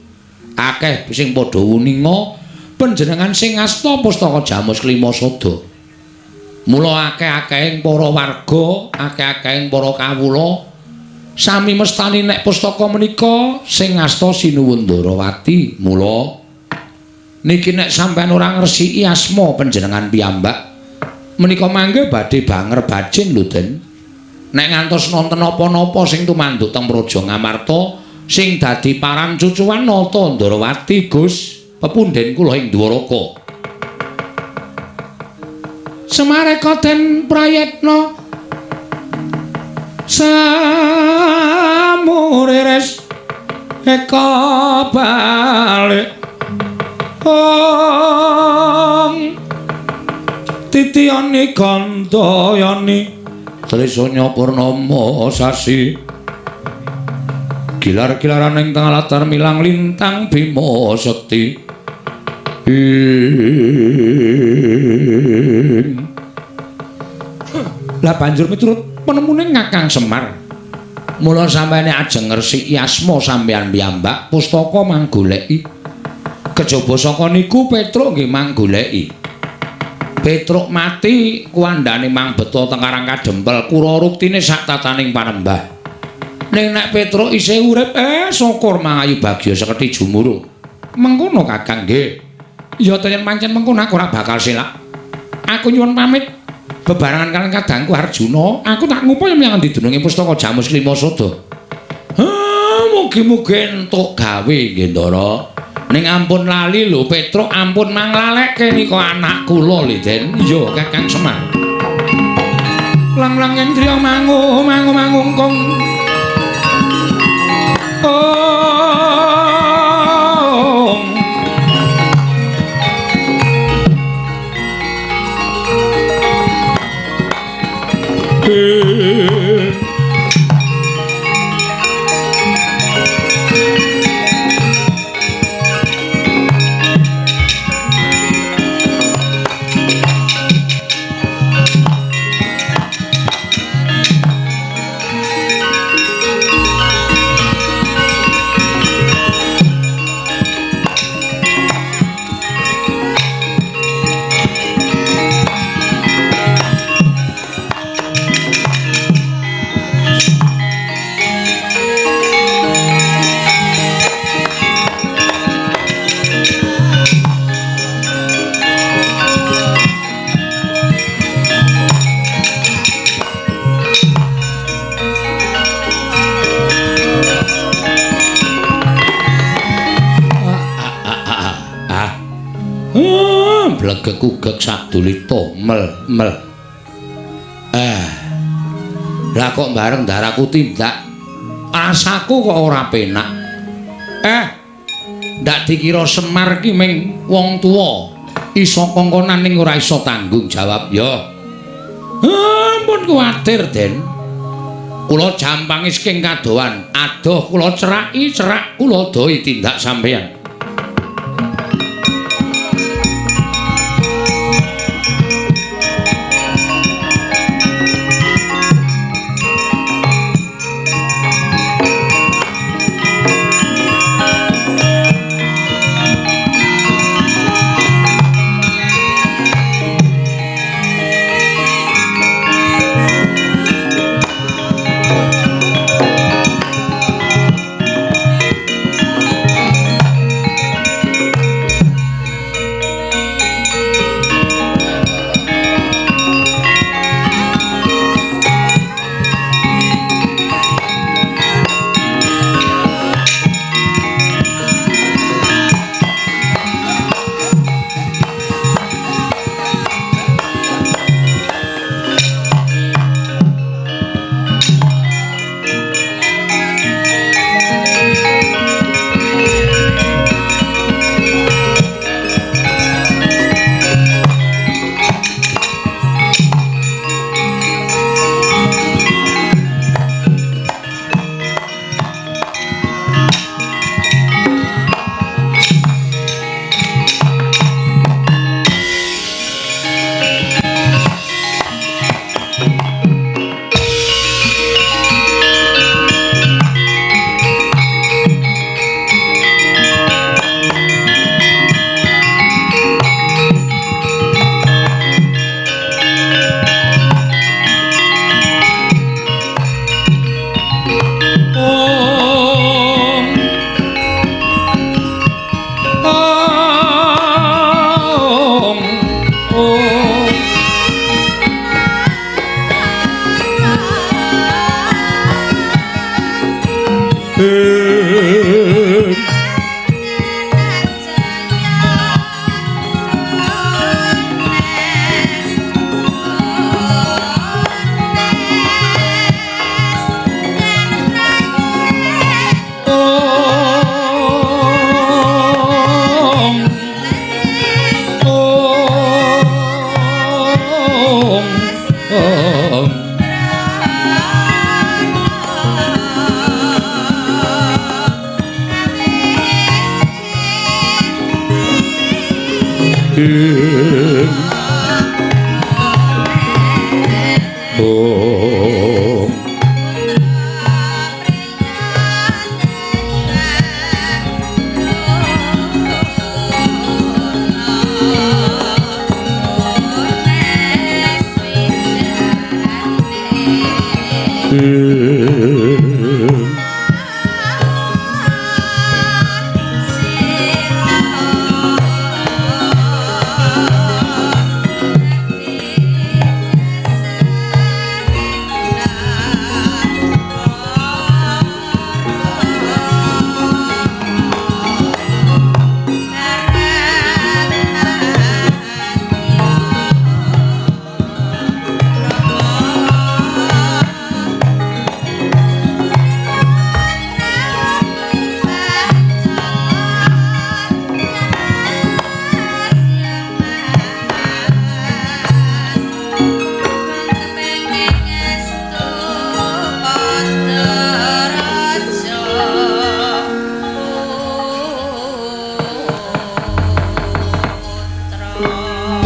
Akeh sing padha wuninga panjenengan sing ngasta pustaka Jamus Kelima Sada. Mula akeh-akehing para warga, akeh-akehing para kawula sami mestani nek pustaka menika sing ngasta Sinuwun Ndarawati. Mula niki nek sampeyan ora ngresiki asma panjenengan piyambak menika mangke badhe banger bajin lho Den. Nek ngantos nonton apa-napa sing tumanduk teng Praja Ngamarta sing dadi paran cucuwan nata Ndarawati Gus pepunden kula ing Dwaraka. Semareka den prayetna samurires eka balik titiyani gandayani trisanya purnama sasi gilar-gilaran ing tengah latar milang lintang Bima Sekti. Lah banjur miturut penemune Kakang Semar. Mula sampeyan ajeng ngresiki asma sampeyan piyambak pustaka manggoleki. Kejaba saka niku Petruk nggih manggoleki. Petruk mati kuwandane mang beto teng Karang Kadempel kura ruktine sak tataning panembah. Ning nek Petruk isih urip syukur mangayu bagya sekethi jumurung. Mengkono Kakang nggih. Ya yen pancen mengkono aku ora bakal silak. Aku nyuwun pamit bebarengan kaliyan kadangku Arjuna. Aku tak ngupaya menyang endi dununge pustaka Jamus Kelima Sada. Mugi-mugi entuk gawe nggih Ndara. Ning ampun lali lho Petruk, ampun manglalekke nika anak kula lho Den. Iya Kakang Semar. Lang-lang yen driya mangungkung. Blegek-ugek sadulita mel. Lah kok bareng daraku tindak rasaku kok ora penak. Ndak dikira Semar ki ming wong tuwa iso kongkonan ning ora iso tanggung jawab ya. Ampun kuwatir Den. Kula jampang isking kadohan, adoh kula ceraki cerak kula doi tindak sampeyan.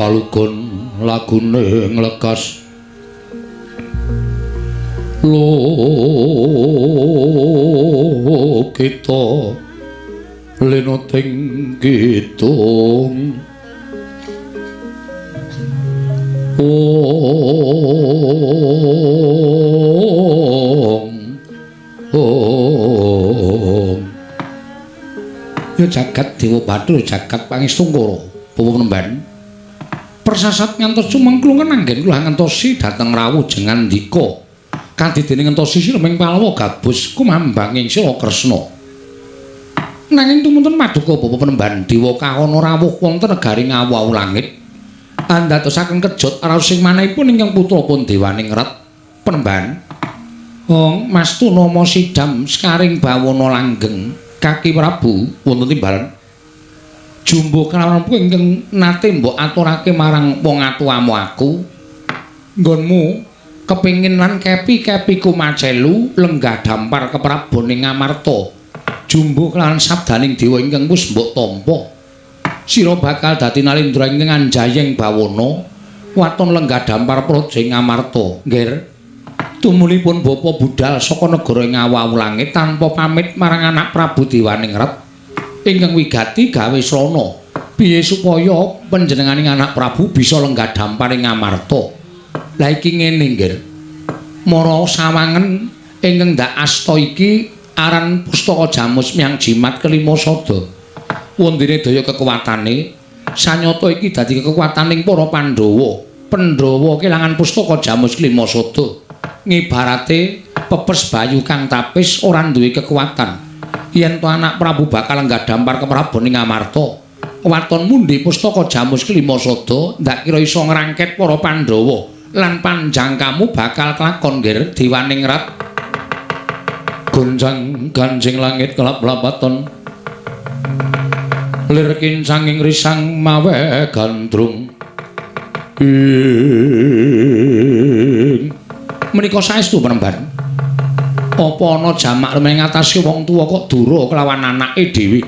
Palugon lagune nglekas lo kita lenoting gitung ya jagat Dewa Bathara jagat Pangesungkara Bawa Penemban persasat ngantos cumengklungen anggen kula ngantosi dhateng rawuh jengan ndika kanthi dene ngantosi sirming Palawa gabus kumambanging Sira Kresna nanging tumuntun paduka Bapak Penemban Dewa Kahana rawuh wonten negari Ngawu langit andhatosaken kejot raos sing manahipun ingkang putrapun Dewaning Ret Penemban Hong Mastu nama Sidam Skaring Bawana langgeng Kaki Prabu wonten timbalan jumbo kelawan ingkang nate mbok aturake marang wong atuwamu aku nggonmu kepingin lan kepi-kepiku macelu lenggah dampar kepraboning Ngamarta jumbo kelawan sabdaning dewa ingkang wis mbok tampa sira bakal dadi nalindra ingkang anjayeng bawana waton lenggah dampar praja Ngamarta nggir tumulipun bapa budal saka negara Ngawu langit tanpa pamit marang anak Prabu Dewaning Ret ingkang wigati gawe srana piye supaya panjenenganing anak Prabu bisa lenggah damparing Ngamarta. Lah iki ngene nggih. Mara sawangen ingkang ndak asta iki aran pustaka Jamus Myang Jimat kelima sada. Wondene daya kekuwatane sanyata iki dadi kekuwataning para Pandhawa. Pandhawa kelangan pustaka Jamus kelima sada. Ngibarate pepes bayu kang tapis ora duwe kekuwatan. Yen to anak Prabu bakal lenggah dampar kepraboning Ngamarta waton mundi pustaka Jamus kelima sada ndak kira iso ngrangket para Pandhawa lan panjangkamu bakal kelakon nggir Dewaning Ret gonjang ganjing langit kelap-lapaton lir kincanging risang mawe gandrung menika saestu Penemban apa ana jamak remeng ngatasi wong tuwa kok dura kelawan anake dhewe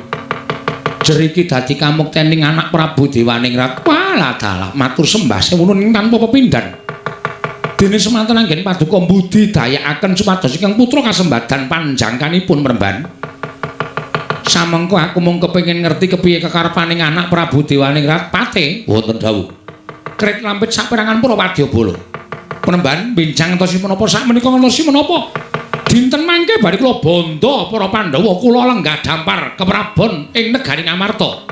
jeriki dadi kamuktening anak Prabu Dewaning Ret walah dalah matur sembah sewunun tanpa pepindhan dene semanten anggen paduka mbudidayakaken supados ingkang putra kasembadan panjangkanipun Penemban samengko aku mung kepengin ngerti kepiye kekarepaning anak Prabu Dewaning Ret pate wonten dawuh krit lampit saperangan para wadyabala Penemban bincang entosipun menapa sakmenika ngantosi menapa dinten mangke badhe kula bondo para Pandhawa kula lenggah dampar keprabon ing negari Ngamarta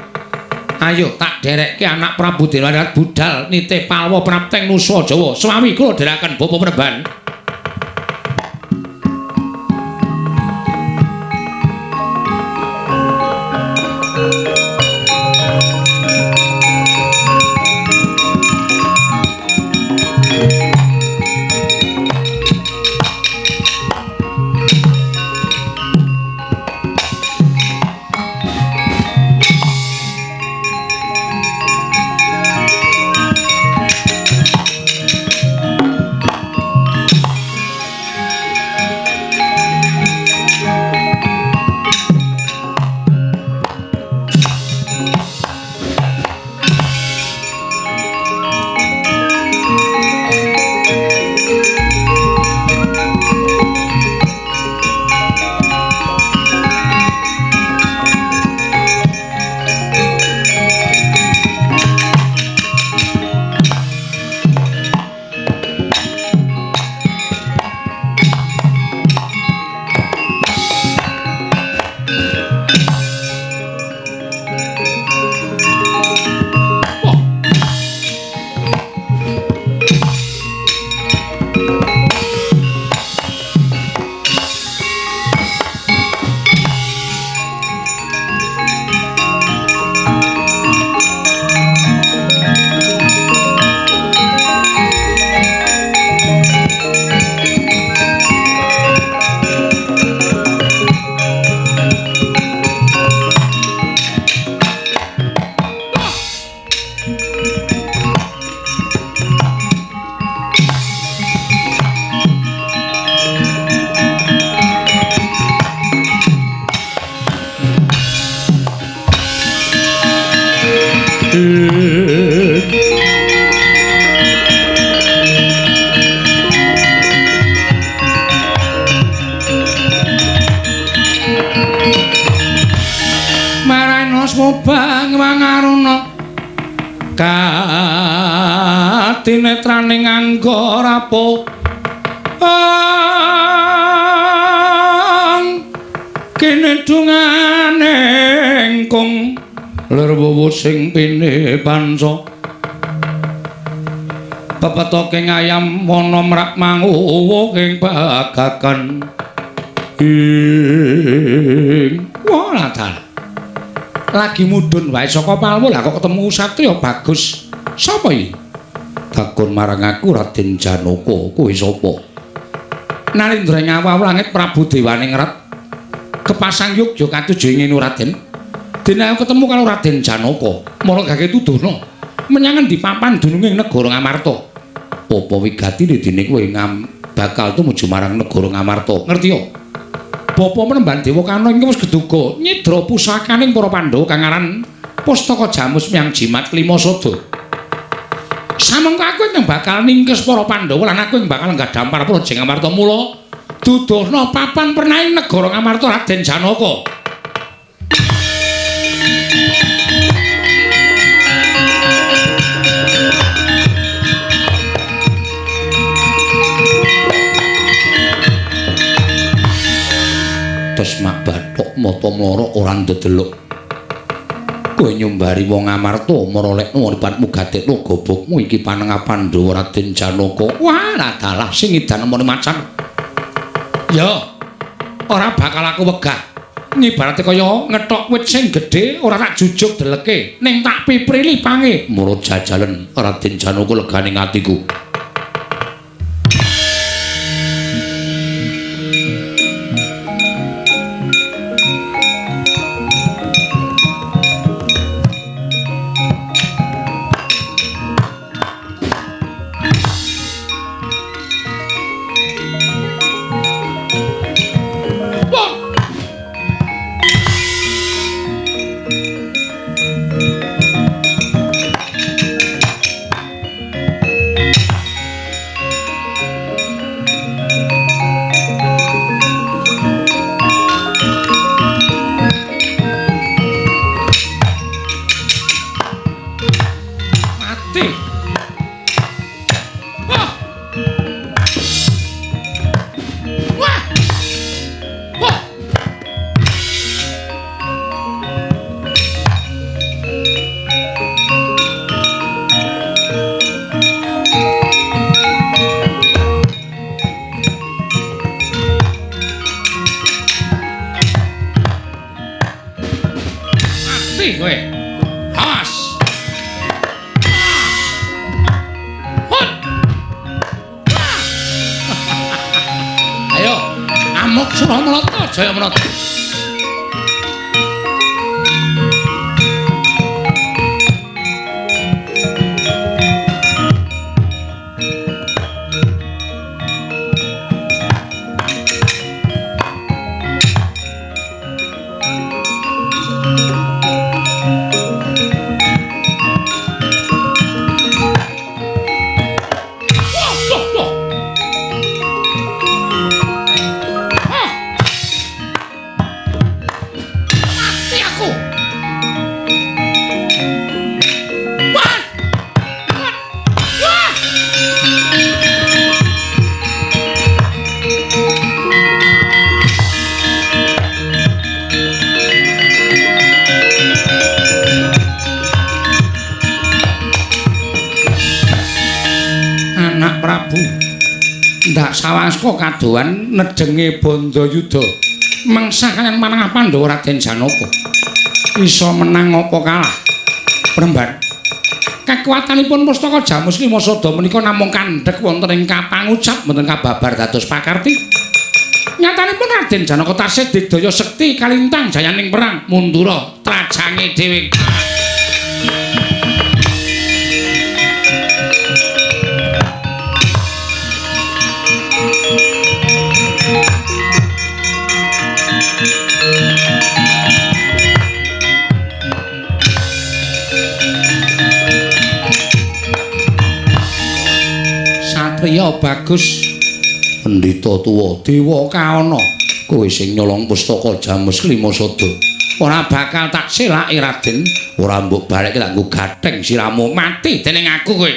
Ayo tak derekke anak Prabu Denwadirat budal nite palwa prapteng nusa Jawa. Swami kula dherekaken Bapa Penemban. Tinetraning angga rapo kene dungane engkung lerwowo sing pine pansa pepetoking ayam wana mrak manguwuh ing bagakan ing waladal lagi mudhun wae saka palmu lah kok ketemu satriya bagus sapa iki takon marang aku Raden Janaka kuwi sapa Narendra ngawau langit Prabu Dewaningrat kepasang Yogya katuju ngene Raden dene aku ketemu karo Raden Janaka mara gage tudono menyang endi papan dununging negara Ngamarta apa wigatine dene kowe bakal tumuju marang negara Ngamarta ngerti yo Bapa Penemban Dewa Kana iki wis geduga nyidra pusakaning para Pandhawa kang aran Pustaka Jamus Myang Jimat Lima Sada samengko aku yang bakal ningkes para Pandhawa lan aku yang bakal nggadhampar Praja Ngamarta mula duduhna papan pernahing negara Ngamarta Raden Janaka. Tesmak bathok mata mlara ora ndedelok. Kowe nyumbari wong Amarta marolekno uripmu gatekno gobokmu iki panengah Pandhawa Raden Janaka. Wah, dalah sing edan mene macan. Ya, ora bakal aku wegah. Ngibarate kaya ngethok wit sing gedhe ora tak jujuk deleke, ning tak piprili pange. Mula jajalen Raden Janaka leganing atiku. mesti kowe. Awas. Ayo, amuk Suramanata, Jayamanata. Ndak sawaska kadohan nedenge Bandayuda mengsah kaliyan manah Pandhawa Raden Janaka. Isa menang apa kalah? Premban. Kekuatanipun pustaka Jamus Limasada menika namung kandhek wonten ing kapangucap mboten kababar dados pakarti. Nyatanipun Raden Janaka tasih digdaya sekti kalintang jayaning perang mundura trajange dhewe. Satriya bagus pendhita tuwa dewa kaana kowe sing nyolong pustaka Jamus Limasada ora bakal tak selaki Raden ora mbok balekke tak nggo gatheng siramu mati dening aku kowe.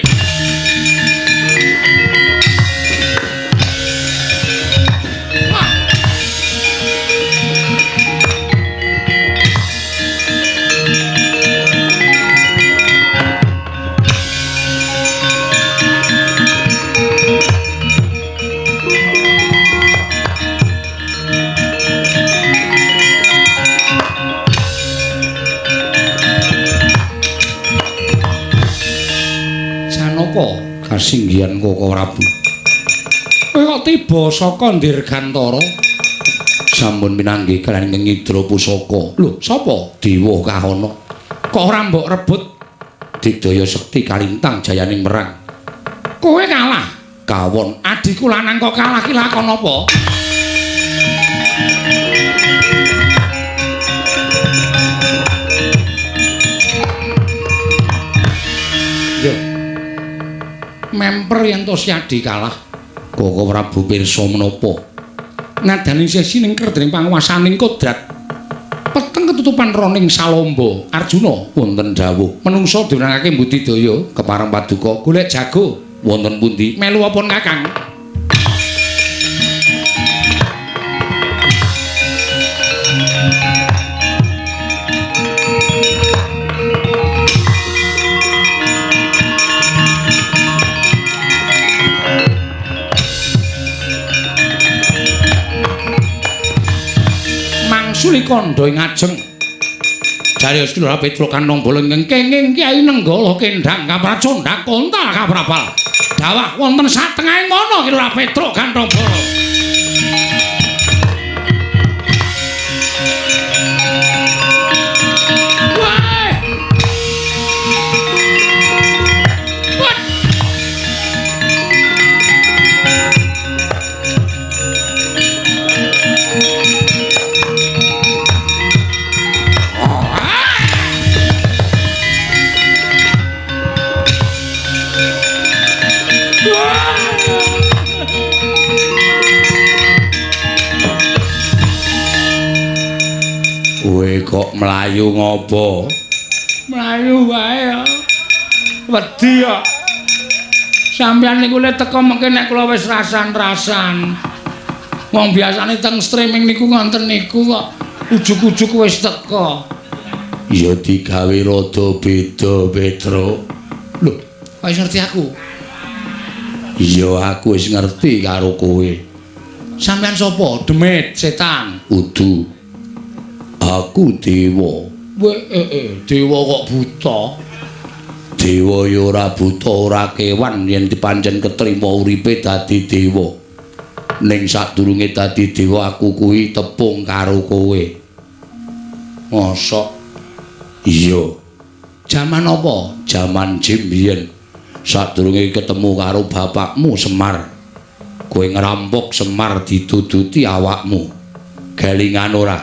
Kasinggihan Koko Prabu. Kowe kok tiba saka Dirgantara? Sampun pinanggih kaliyan Ngidra Pusaka. Lho, sapa? Dewa Kahana. Kok ora mbok rebut digdaya sekti kalintang jayaning merang. Kowe kalah. Kawon, adhiku lanang kok kalah ki lakon apa? Memper yen to Siadi kalah. Koko Prabu pirsa menapa? Nadaning sesi ning kerdening panguwasaning kodrat. Peteng ketutupan roning salomba. Arjuna wonten dawuh, menungsa diwenangake mbudidaya kepareng paduka golek jago wonten pundi? Melu apa Kakang? Suli kandha ing ajeng Jarius Kilora Petruk Kantong Bolong kenging Kyai Nenggala Kendhang Kapracondhang Kontal Kaprabal dawah wonten satengahing mana Kilora Petruk Kantong Bolong. Kok mlayu ngopo? Mlayu wae ya. Wedi ya. Sampeyan niku le teko mengke nek kula wis rasan-rasan. Wong biasane teng streaming niku ngonten niku kok ujug-ujug wis teko. Ya digawe rada beda, Petro. Lho, kok wis ngerti aku? Iya, aku wis ngerti karo kowe. Sampeyan sapa? Demit, setan. Udu. Aku dewa. Dewa kok buta? Dewa ya ora buta, ora kewan yen dipancen ketrima uripe dadi dewa. Ning sadurunge dadi dewa aku kuwi tepung karo kowe. Mosok? Iya. Jaman apa? Jaman jim biyen. Sadurunge ketemu karo bapakmu Semar. Kowe ngerampok Semar dituduti awakmu. Galingan ora?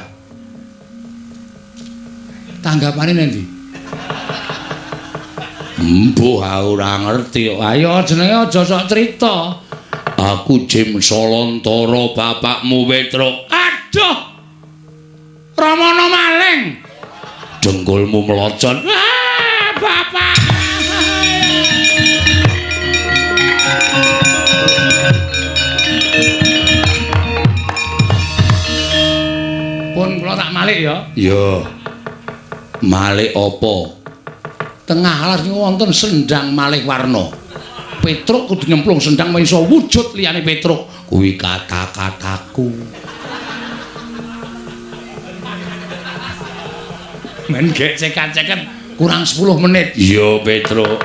Tanggapane nendi? Mbuh ora ngerti. Ayo jenenge aja sok crita. Aku Jim Solontara bapakmu Petruk. Aduh. Ramana maling. Dengkulmu melocot. Bapak. Pun kula tak malik ya. Ya. Malik apa? Tengah alas niku wonten sendang malih warna. Petruk kudu nyemplung sendang iso wujud liyane Petruk. Kuwi kata-kataku. Men gek cekan-cekan kurang 10 menit. Iya, Petruk.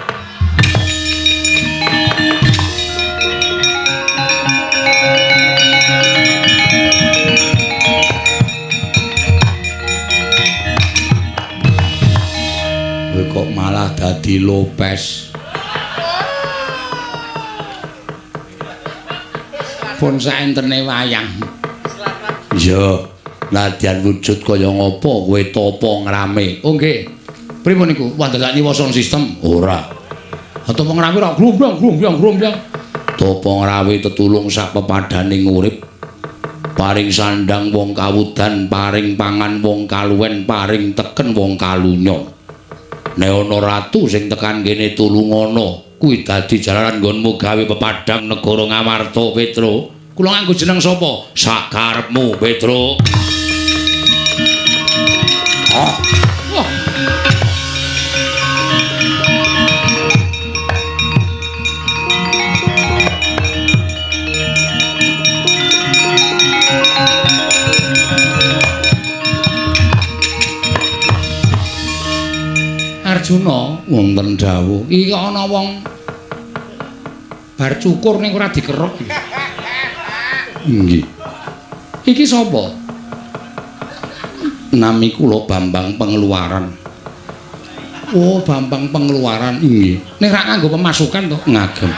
Kowe kok malah dadi Lopes. Pun saentene wayang. Iya, nadyan wujud kaya ngapa kowe tapa ngrame. Oh nggih. Pripun niku? Wandhelani wasong sistem? Ora. Tapa ngrame ora grombyang. Tapa ngrawe tetulung sak pepadaning urip. Paring sandang wong kawudan, paring pangan wong kaluwen, paring teken wong kalunyo. Nek ana ratu sing tekan kene tulungono, kuwi dadi jalaran nggonmu gawe pepadang negara Ngamarta, Petruk. Kula nganggo jeneng sapa? Sakarepmu, Petruk. Oh. Arjuna wonten dawuh, iki ana wong bar cukur ning ora dikerok. Nggih. Iki sapa? Nami kula Bambang Pengeluaran. Oh, Bambang Pengeluaran nggih. Ning ra nganggo pemasukan to? Ngagem.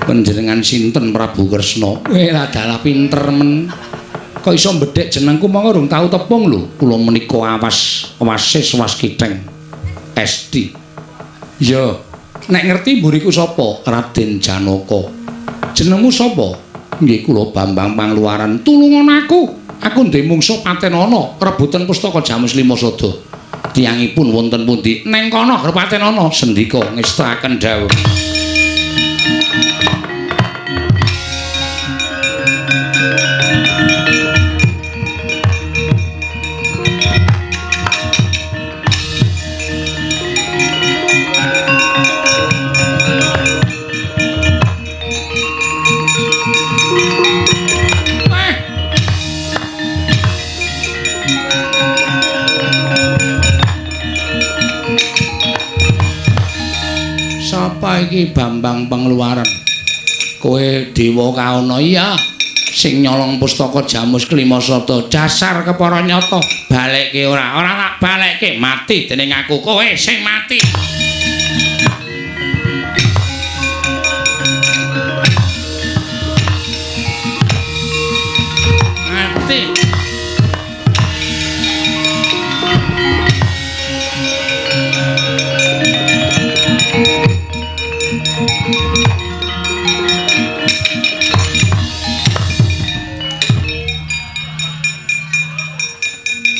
Panjenengan sinten Prabu Kresna? Lah dalah pinter men. Kok iso mbedhek jenengku monggo urung tau tepung lho. Kula menika Wasis Waskiteng. Esti. Ya, nek ngerti mburiku sapa? Raden Janaka. Jenengmu sapa? Nggih kula Bambang Pangluaran. Tulungon aku. Aku ndhe mungsuh Patenana, rebutan pustaka Jamus Lima Sada. Tiyangipun wonten pundi? Neng kono Patenana sendika ngestaken dawuh. Sapa iki Bambang Pengeluaran? Kowe dewa kauna iya sing nyolong pustaka Jamus Klima Sada. Dasar kepara nyata, balekke ora tak balekke, mati dening aku. Kowe sing mati. Mati.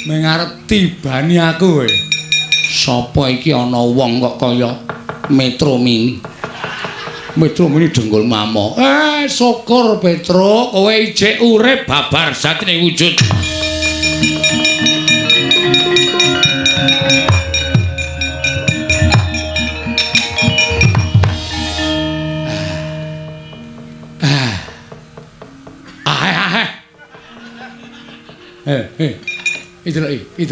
Mengarep tibani aku kowe. Sapa iki ana wong kok kaya Metro Mini. Metro Mini dengkul mamo. Syukur Petruk, kowe ijek urip babar satine wujud. Iki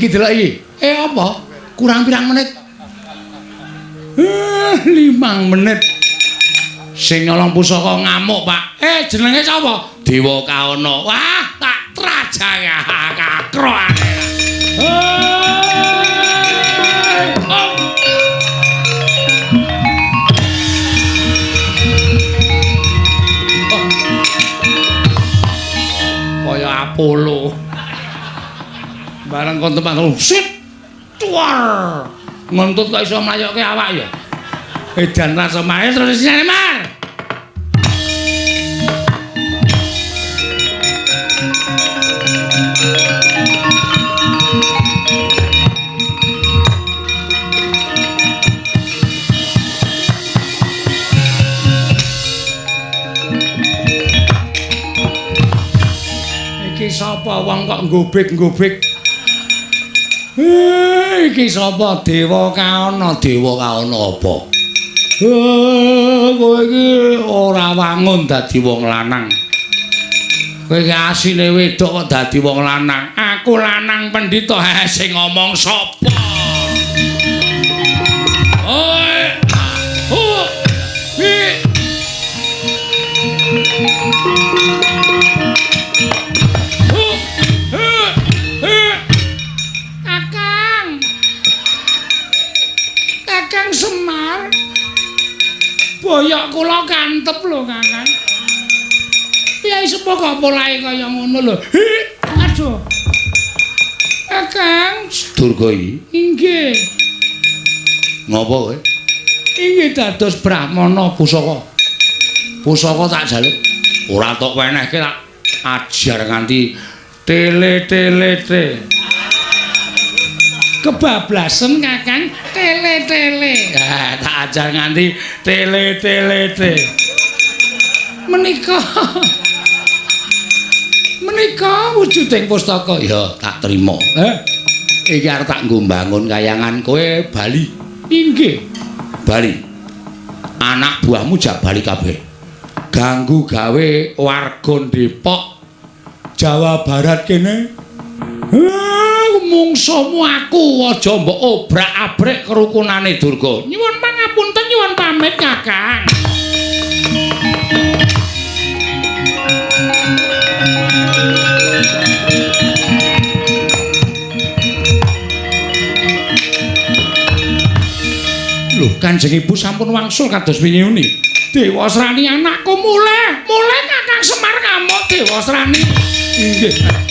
delok iki. Apa? Kurang pirang menit? 5 menit. Sing nyolong pusaka ngamuk, Pak. Jenenge sapa? Dewa Kaana. Wah, tak trajaya kakrokane. Kaya Apollo. Bareng kon tempat sit. Tuar. Ngontut kok iso mlayokke awak ya. Edan rasa mae terus sinane mar. Iki sapa wong kok ngobek-ngobek? Iki sapa? Dewa Kaana. Dewa Kaana apa? Kowe iki ora wangun dadi wong lanang. Kowe iki asine wedok kok dadi wong lanang. Aku lanang pendhita sing ngomong sapa? Oi. Kakang Semar. Boyok kula kantep lho, Kakang. Piye sepo kok polahe kaya ngono lho. Aduh. Kakang Durgai. Inggih. Ngopo kowe? Inggih dados brahmana pusaka. Pusaka tak jaluk. Ora tok wenehke tak ajar nganti tele-tele-te. Kebablasan Kakang tele-tele. Tak ajar nganti tele-tele-te. Menika wujuding pustaka. Ya, tak trima. Iki arep tak nggo mbangun kayangan kowe Bali. Inggih. Bali. Anak buahmu jak Bali kabeh. Ganggu gawe warga Depok Jawa Barat kene. Mungsumu aku aja mbok obrak-abrik kerukunane Durga. Nyuwun pangapunten, nyuwun pamit, Kakang. Lho, Kanjeng Ibu sampun wangsul kados wingi-wingi. Dewa Srani anakku mulih Kakang Semar ngamuk Dewa Srani. Nggih.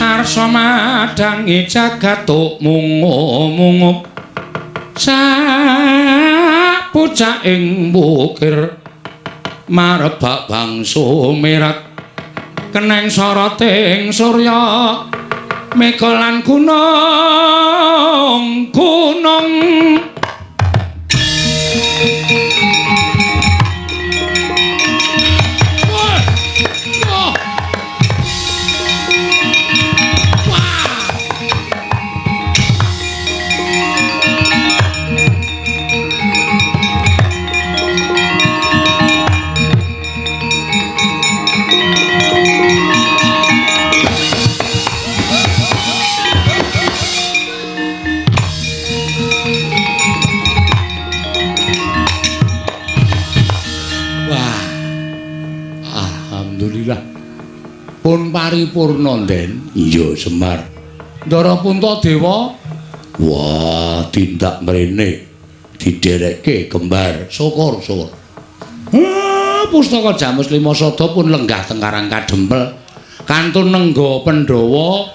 Arsa madangi jagat mungup sak pucak ing bukir marebak bangsu mirat keneng soroting surya mekolan gunung pun paripurna Den. Iya Semar. Ndara Puntadewa. Wah, tindak mrene diderekke kembar. Syukur. Pustaka Jamus Lima Sada pun lenggah teng Karang Kadempel. Kantun nengga Pandhawa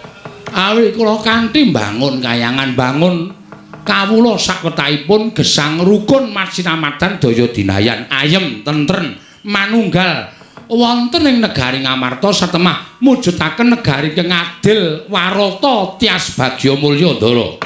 awit kula kanthi mbangun kayangan bangun kawula sakwetahipun gesang rukun masinamatan daya dinayan ayem tentrem manunggal wonten ing negari Ngamarta satemah mujudaken negari kang adil warata tias bagya mulya ndara.